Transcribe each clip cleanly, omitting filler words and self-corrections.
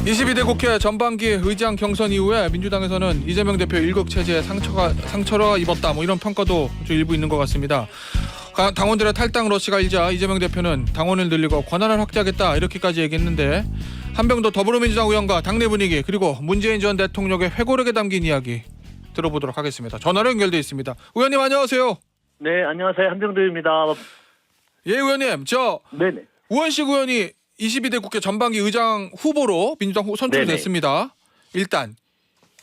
22대 국회 전반기 의장 경선 이후에 민주당에서는 이재명 대표 일극 체제에 상처를 입었다 이런 평가도 좀 일부 있는 것 같습니다. 당원들의 탈당 러시가 일자 이재명 대표는 당원을 늘리고 권한을 확대하겠다 이렇게까지 얘기했는데 한병도 더불어민주당 의원과 당내 분위기 그리고 문재인 전 대통령의 회고록에 담긴 이야기 들어보도록 하겠습니다. 전화로 연결돼 있습니다. 의원님 안녕하세요. 네, 안녕하세요. 한병도입니다. 예, 의원님. 네네. 우원식 의원이 22대 국회 전반기 의장 후보로 민주당 선출됐습니다. 일단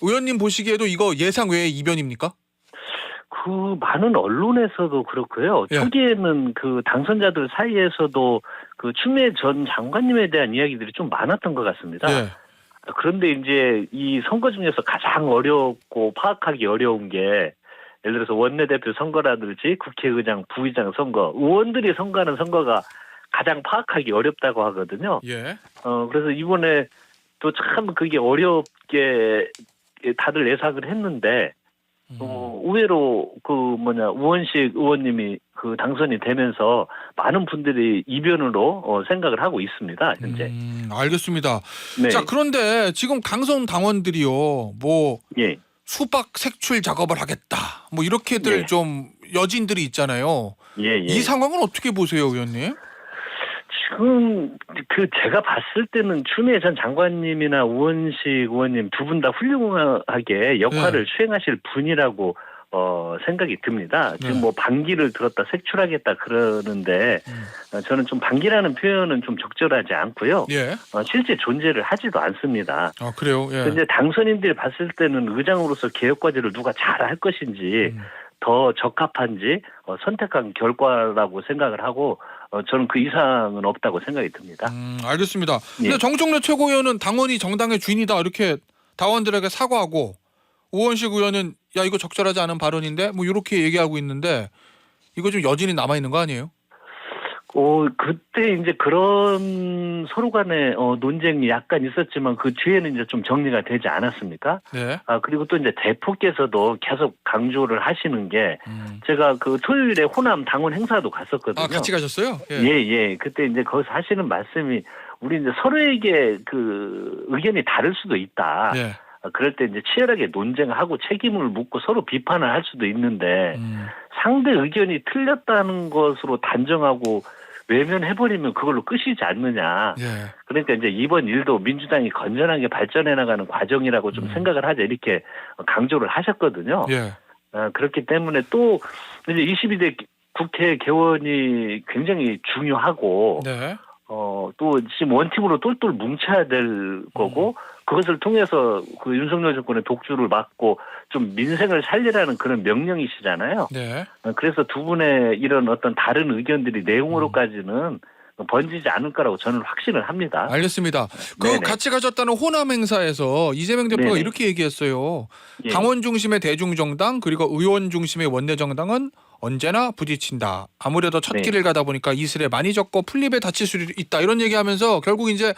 의원님 보시기에도 이거 예상 외의 이변입니까? 그 많은 언론에서도 그렇고요. 예. 초기에는 그 당선자들 사이에서도 그 추미애 전 장관님에 대한 이야기들이 좀 많았던 것 같습니다. 예. 그런데 이제 이 선거 중에서 가장 어렵고 파악하기 어려운 게 예를 들어서 원내대표 선거라든지 국회의장, 부의장 선거, 의원들이 선거하는 선거가 가장 파악하기 어렵다고 하거든요. 예. 그래서 이번에 또 참 그게 어렵게 다들 예상을 했는데, 의외로 우원식 의원님이 그 당선이 되면서 많은 분들이 이변으로 생각을 하고 있습니다, 현재. 알겠습니다. 네. 자, 그런데 지금 강성 당원들이요, 예. 수박 색출 작업을 하겠다, 이렇게들 예. 좀 여진들이 있잖아요. 예. 이 상황은 어떻게 보세요, 의원님? 지금 제가 봤을 때는 추미애 전 장관님이나 우원식 의원님 두 분 다 훌륭하게 역할을 수행하실 분이라고 생각이 듭니다. 지금 반기를 들었다 색출하겠다 그러는데 저는 좀 반기라는 표현은 좀 적절하지 않고요. 예. 실제 존재를 하지도 않습니다. 아, 그래요? 예. 그런데 당선인들이 봤을 때는 의장으로서 개혁 과제를 누가 잘할 것인지 더 적합한지 선택한 결과라고 생각을 하고 저는 그 이상은 없다고 생각이 듭니다. 알겠습니다. 예. 근데 정청래 최고위원은 당원이 정당의 주인이다 이렇게 당원들에게 사과하고 우원식 의원은 야 이거 적절하지 않은 발언인데 이렇게 얘기하고 있는데 이거 좀 여진이 남아 있는 거 아니에요? 그때 이제 그런 서로 간의 논쟁이 약간 있었지만 그 뒤에는 이제 좀 정리가 되지 않았습니까? 네. 그리고 또 이제 대표께서도 계속 강조를 하시는 게 제가 그 토요일에 호남 당원 행사도 갔었거든요. 아, 같이 가셨어요? 예. 그때 이제 거기서 하시는 말씀이 우리 이제 서로에게 그 의견이 다를 수도 있다. 예. 그럴 때 이제 치열하게 논쟁하고 책임을 묻고 서로 비판을 할 수도 있는데 상대 의견이 틀렸다는 것으로 단정하고 외면해버리면 그걸로 끝이지 않느냐. 예. 그러니까 이제 이번 일도 민주당이 건전하게 발전해 나가는 과정이라고 좀 생각을 하자 이렇게 강조를 하셨거든요. 예. 그렇기 때문에 또 이제 22대 국회 개원이 굉장히 중요하고 네. 또 지금 원팀으로 똘똘 뭉쳐야 될 거고 그것을 통해서 그 윤석열 정권의 독주를 막고 좀 민생을 살리라는 그런 명령이시잖아요. 네. 그래서 두 분의 이런 어떤 다른 의견들이 내용으로까지는 번지지 않을 거라고 저는 확신을 합니다. 알겠습니다. 네네. 같이 가셨다는 호남 행사에서 이재명 대표가 네네. 이렇게 얘기했어요. 예. 당원 중심의 대중정당 그리고 의원 중심의 원내정당은 언제나 부딪힌다. 아무래도 첫 네. 길을 가다 보니까 이슬에 많이 젖고 풀립에 다칠 수 있다. 이런 얘기하면서 결국 이제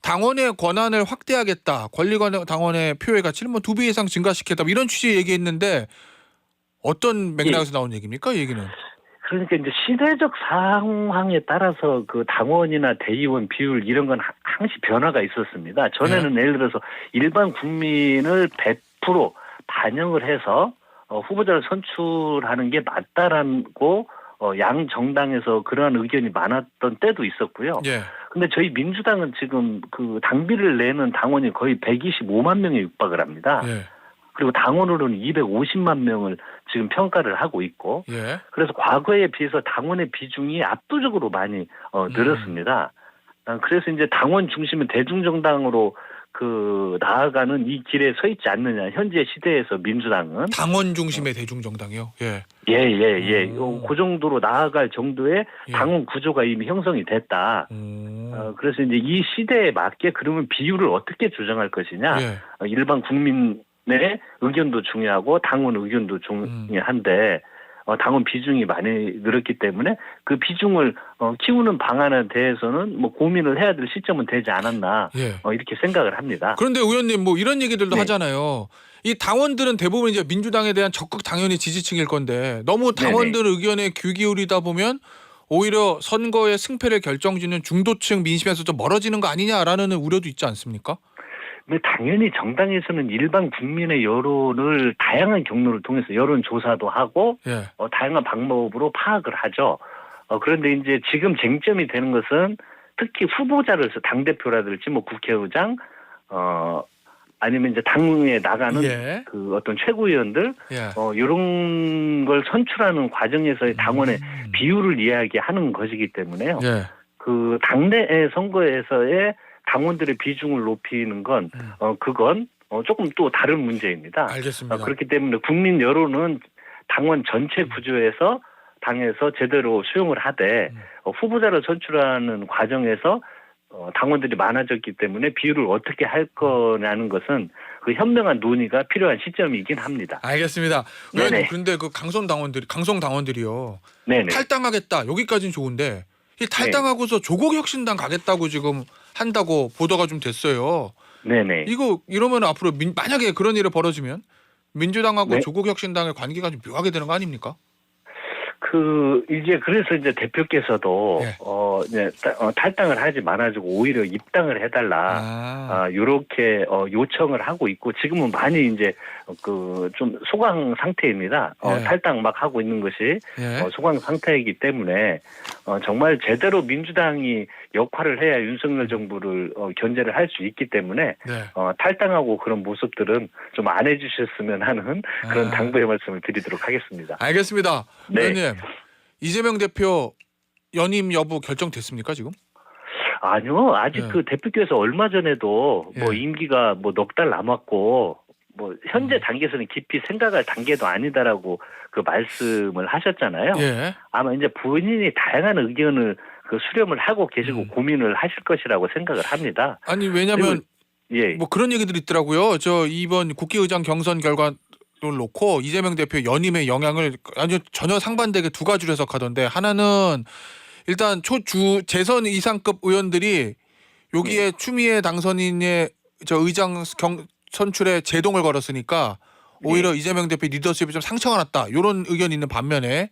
당원의 권한을 확대하겠다. 권리관 당원의 표의 가치를 2배 이상 증가시켰다. 이런 취지의 얘기했는데 어떤 맥락에서 나온 얘기입니까? 이 얘기는. 그러니까 이제 시대적 상황에 따라서 그 당원이나 대의원 비율 이런 건 항시 변화가 있었습니다. 전에는 예를 들어서 일반 국민을 100% 반영을 해서 후보자를 선출하는 게 맞다라고 양 정당에서 그러한 의견이 많았던 때도 있었고요. 예. 근데 저희 민주당은 지금 그 당비를 내는 당원이 거의 125만 명에 육박을 합니다. 예. 그리고 당원으로는 250만 명을 지금 평가를 하고 있고 예. 그래서 과거에 비해서 당원의 비중이 압도적으로 많이 늘었습니다. 그래서 이제 당원 중심의 대중정당으로 나아가는 이 길에 서 있지 않느냐. 현재 시대에서 민주당은 당원 중심의 대중정당이요. 예. 예. 그 정도로 나아갈 정도의 예. 당원 구조가 이미 형성이 됐다. 그래서 이제 이 시대에 맞게 그러면 비율을 어떻게 조정할 것이냐. 예. 일반 국민의 의견도 중요하고 당원 의견도 중요한데 당원 비중이 많이 늘었기 때문에 그 비중을 키우는 방안에 대해서는 고민을 해야 될 시점은 되지 않았나 예. 이렇게 생각을 합니다. 그런데 의원님 이런 얘기들도 네. 하잖아요. 이 당원들은 대부분 이제 민주당에 대한 적극 당연히 지지층일 건데 너무 당원들 의견에 귀 기울이다 보면 오히려 선거의 승패를 결정짓는 중도층 민심에서 좀 멀어지는 거 아니냐라는 우려도 있지 않습니까? 당연히 정당에서는 일반 국민의 여론을 다양한 경로를 통해서 여론 조사도 하고 예. 다양한 방법으로 파악을 하죠. 그런데 이제 지금 쟁점이 되는 것은 특히 후보자로서 당대표라든지 뭐 국회의장 아니면 이제 당에 나가는 예. 그 어떤 최고위원들 예. 이런 걸 선출하는 과정에서의 당원의 비율을 이야기하는 것이기 때문에요. 예. 그 당내 선거에서의 당원들의 비중을 높이는 건 그건 조금 또 다른 문제입니다. 알겠습니다. 그렇기 때문에 국민 여론은 당원 전체 구조에서 당에서 제대로 수용을 하되 후보자를 선출하는 과정에서 당원들이 많아졌기 때문에 비율을 어떻게 할 거냐는 것은 그 현명한 논의가 필요한 시점이긴 합니다. 알겠습니다. 네네. 그런데 그 강성 당원들이요. 네네. 탈당하겠다. 여기까지는 좋은데 이 탈당하고서 조국혁신당 가겠다고 지금 한다고 보도가 좀 됐어요. 네네. 이거 이러면 앞으로 만약에 그런 일이 벌어지면 민주당하고 네. 조국혁신당의 관계가 좀 묘하게 되는 거 아닙니까? 그래서 이제 대표께서도 예. 이제 탈당을 하지 말아주고 오히려 입당을 해달라. 이렇게 요청을 하고 있고 지금은 많이 이제 좀 소강 상태입니다. 예. 탈당 막 하고 있는 것이 예. 소강 상태이기 때문에 정말 제대로 민주당이 역할을 해야 윤석열 정부를 견제를 할 수 있기 때문에 네. 탈당하고 그런 모습들은 좀 안 해주셨으면 하는 그런 당부의 말씀을 드리도록 하겠습니다. 알겠습니다. 네. 의원님, 이재명 대표 연임 여부 결정됐습니까 지금? 아니요, 아직 예. 그 대표께서 얼마 전에도 뭐 예. 임기가 뭐 넉 달 남았고 뭐 현재 단계에서는 깊이 생각할 단계도 아니다라고 그 말씀을 하셨잖아요. 예. 아마 이제 본인이 다양한 의견을 수렴을 하고 계시고 고민을 하실 것이라고 생각을 합니다. 아니 왜냐면 예. 뭐 그런 얘기들이 있더라고요. 저 이번 국회의장 경선 결과를 놓고 이재명 대표 연임의 영향을 아주 전혀 상반되게 두 가지로 해석하던데 하나는 일단 재선 이상급 의원들이 여기에 추미애 당선인의 저 의장 선출에 제동을 걸었으니까 오히려 이재명 대표 리더십이 좀 상처가 났다. 이런 의견이 있는 반면에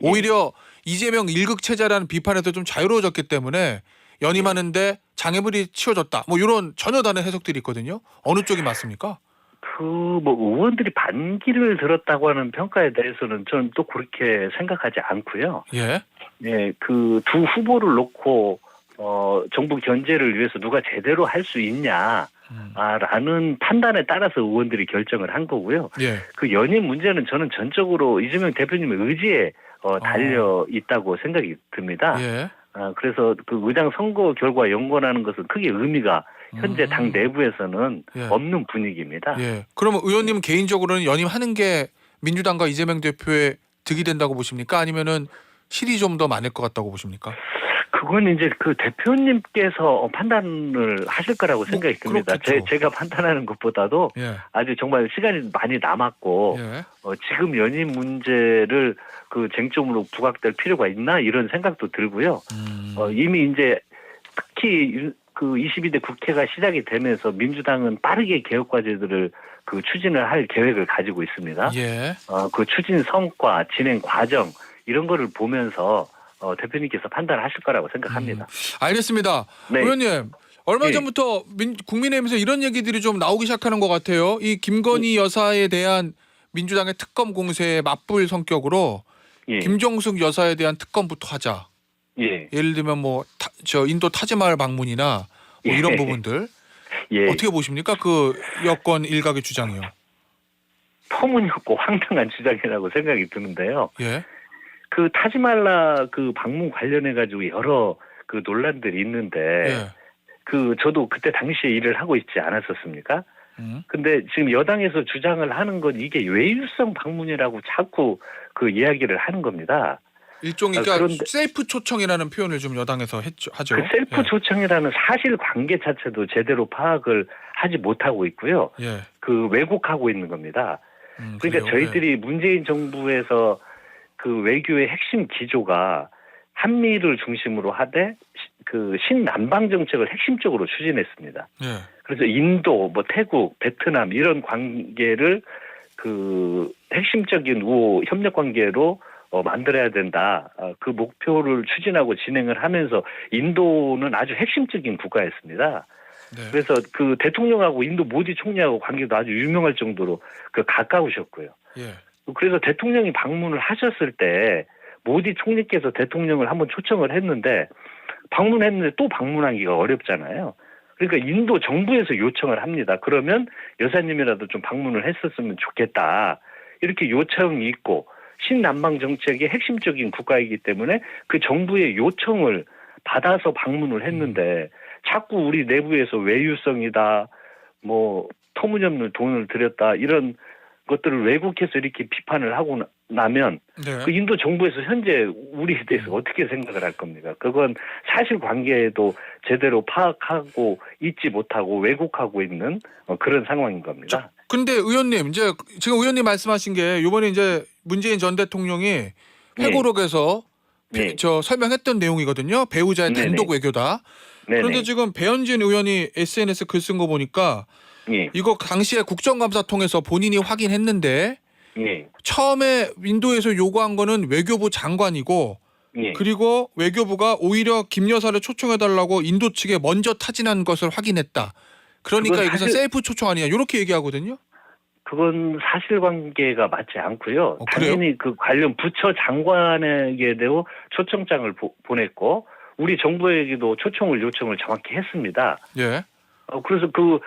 오히려 이재명 일극 체제라는 비판에서 좀 자유로워졌기 때문에 연임하는데 장애물이 치워졌다. 뭐 이런 전혀 다른 해석들이 있거든요. 어느 쪽이 맞습니까? 뭐 의원들이 반기를 들었다고 하는 평가에 대해서는 저는 또 그렇게 생각하지 않고요. 예. 예, 그 두 후보를 놓고 정부 견제를 위해서 누가 제대로 할 수 있냐. 라는 판단에 따라서 의원들이 결정을 한 거고요. 예. 그 연임 문제는 저는 전적으로 이재명 대표님의 의지에 달려 있다고 생각이 듭니다. 예. 그래서 그 의장 선거 결과 연관하는 것은 크게 의미가 현재 당 내부에서는 예. 없는 분위기입니다. 예. 그러면 의원님은 개인적으로는 연임하는 게 민주당과 이재명 대표의 득이 된다고 보십니까? 아니면은 실이 좀 더 많을 것 같다고 보십니까? 그건 이제 그 대표님께서 판단을 하실 거라고 생각이 듭니다. 그렇겠죠. 제가 판단하는 것보다도 예. 아직 정말 시간이 많이 남았고 예. 지금 연임 문제를 그 쟁점으로 부각될 필요가 있나 이런 생각도 들고요. 이미 이제 특히 그 22대 국회가 시작이 되면서 민주당은 빠르게 개혁 과제들을 그 추진을 할 계획을 가지고 있습니다. 예. 그 추진 성과, 진행 과정 이런 거를 보면서 대표님께서 판단하실 거라고 생각합니다. 알겠습니다. 네. 의원님 얼마 예. 전부터 국민의힘에서 이런 얘기들이 좀 나오기 시작하는 것 같아요. 이 김건희 여사에 대한 민주당의 특검 공세에 맞불 성격으로 예. 김정숙 여사에 대한 특검부터 하자. 예. 예를 들면 뭐 저 인도 타지마을 방문이나 뭐 이런 예. 부분들 예. 어떻게 보십니까? 그 여권 일각의 주장이요. 터무니없고 황당한 주장이라고 생각이 드는데요. 예. 그 타지말라 그 방문 관련해 가지고 여러 그 논란들이 있는데 예. 그 저도 그때 당시에 일을 하고 있지 않았었습니까? 근데 지금 여당에서 주장을 하는 건 이게 외유성 방문이라고 자꾸 그 이야기를 하는 겁니다. 일종의 그러니까 그런데 셀프 초청이라는 표현을 좀 여당에서 하죠. 그 셀프 초청이라는 사실 관계 자체도 제대로 파악을 하지 못하고 있고요. 예. 그 왜곡하고 있는 겁니다. 그러니까 그래요? 저희들이 문재인 정부에서 그 외교의 핵심 기조가 한미를 중심으로 하되 그 신남방 정책을 핵심적으로 추진했습니다. 예. 그래서 인도, 뭐 태국, 베트남 이런 관계를 그 핵심적인 우호 협력 관계로 만들어야 된다. 그 목표를 추진하고 진행을 하면서 인도는 아주 핵심적인 국가였습니다. 네. 그래서 그 대통령하고 인도 모디 총리하고 관계도 아주 유명할 정도로 그 가까우셨고요. 예. 그래서 대통령이 방문을 하셨을 때 모디 총리께서 대통령을 한번 초청을 했는데 방문했는데 또 방문하기가 어렵잖아요. 그러니까 인도 정부에서 요청을 합니다. 그러면 여사님이라도 좀 방문을 했었으면 좋겠다. 이렇게 요청이 있고 신남방 정책의 핵심적인 국가이기 때문에 그 정부의 요청을 받아서 방문을 했는데 자꾸 우리 내부에서 외유성이다, 뭐 터무니없는 돈을 들였다 이런 것들을 왜곡해서 이렇게 비판을 하고 나면 네. 그 인도 정부에서 현재 우리에 대해서 어떻게 생각을 할 겁니까? 그건 사실관계도 제대로 파악하고 있지 못하고 왜곡하고 있는 그런 상황인 겁니다. 근데 의원님 이제 지금 의원님 말씀하신 게 이번에 이제 문재인 전 대통령이 회고록에서 네. 저 설명했던 내용이거든요. 배우자의 네네. 단독 외교다. 네네. 그런데 지금 배현진 의원이 SNS 글 쓴 거 보니까 예. 이거 당시에 국정감사 통해서 본인이 확인했는데 예. 처음에 인도에서 요구한 거는 외교부 장관이고 예. 그리고 외교부가 오히려 김 여사를 초청해달라고 인도 측에 먼저 타진한 것을 확인했다. 그러니까 그건 이것은 사실- 셀프 초청 아니냐 이렇게 얘기하거든요. 그건 사실관계가 맞지 않고요. 그래요? 당연히 그 관련 부처 장관에게도 초청장을 보냈고 우리 정부에게도 초청을 요청을 정확히 했습니다. 예. 그래서 그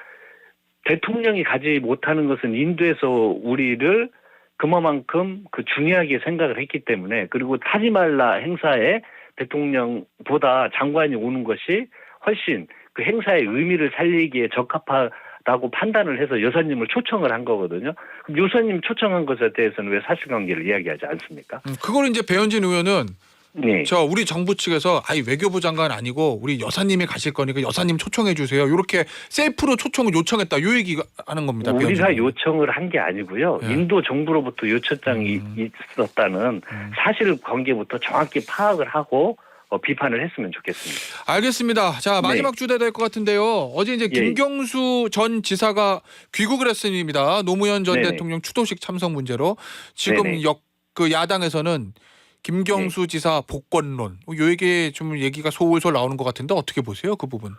대통령이 가지 못하는 것은 인도에서 우리를 그만큼 그 중요하게 생각을 했기 때문에 그리고 타지말라 행사에 대통령보다 장관이 오는 것이 훨씬 그 행사의 의미를 살리기에 적합하다고 판단을 해서 여사님을 초청을 한 거거든요. 그럼 여사님 초청한 것에 대해서는 왜 사실관계를 이야기하지 않습니까? 그걸 이제 배현진 의원은 네. 저 우리 정부 측에서 아이 외교부 장관 아니고 우리 여사님이 가실 거니까 여사님 초청해 주세요. 이렇게 셀프로 초청을 요청했다. 요 얘기 하는 겁니다. 배현진 우리가 의원은. 요청을 한 게 아니고요. 예. 인도 정부로부터 요청장이 있었다는 사실관계부터 정확히 파악을 하고 비판을 했으면 좋겠습니다. 알겠습니다. 자 마지막 주제 될 것 같은데요. 어제 이제 예. 김경수 전 지사가 귀국을 했습니다. 노무현 전 네네. 대통령 추도식 참석 문제로 지금 네네. 그 야당에서는 김경수 지사 복권론 요 얘기 좀 얘기가 솔솔 나오는 것 같은데 어떻게 보세요 그 부분?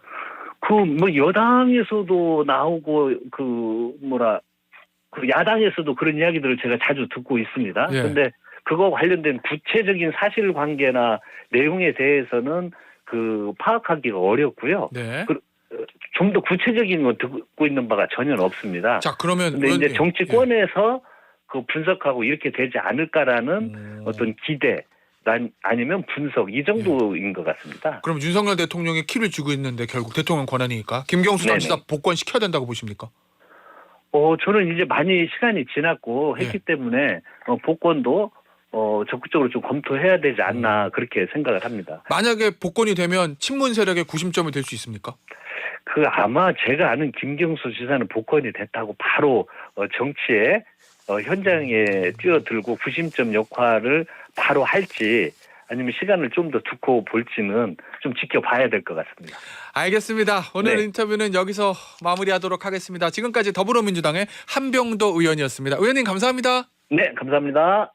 그 뭐 여당에서도 나오고 그 야당에서도 그런 이야기들을 제가 자주 듣고 있습니다. 예. 그런데 그거 관련된 구체적인 사실관계나 내용에 대해서는 그 파악하기가 어렵고요. 네. 좀 더 구체적인 거 듣고 있는 바가 전혀 없습니다. 자 그러면 근데 이제 의원님, 정치권에서 그 분석하고 이렇게 되지 않을까라는 어떤 기대 아니면 분석 이 정도인 것 같습니다. 그럼 윤석열 대통령이 키를 쥐고 있는데 결국 대통령 권한이니까 김경수 전 네네. 지사 복권 시켜야 된다고 보십니까? 저는 이제 많이 시간이 지났고 했기 때문에 복권도 적극적으로 좀 검토해야 되지 않나 그렇게 생각을 합니다. 만약에 복권이 되면 친문 세력의 구심점이 될 수 있습니까? 그 아마 제가 아는 김경수 지사는 복권이 됐다고 바로 정치에 현장에 뛰어들고 구심점 역할을 바로 할지 아니면 시간을 좀 더 두고 볼지는 좀 지켜봐야 될 것 같습니다. 알겠습니다. 오늘 네. 인터뷰는 여기서 마무리하도록 하겠습니다. 지금까지 더불어민주당의 한병도 의원이었습니다. 의원님 감사합니다. 네, 감사합니다.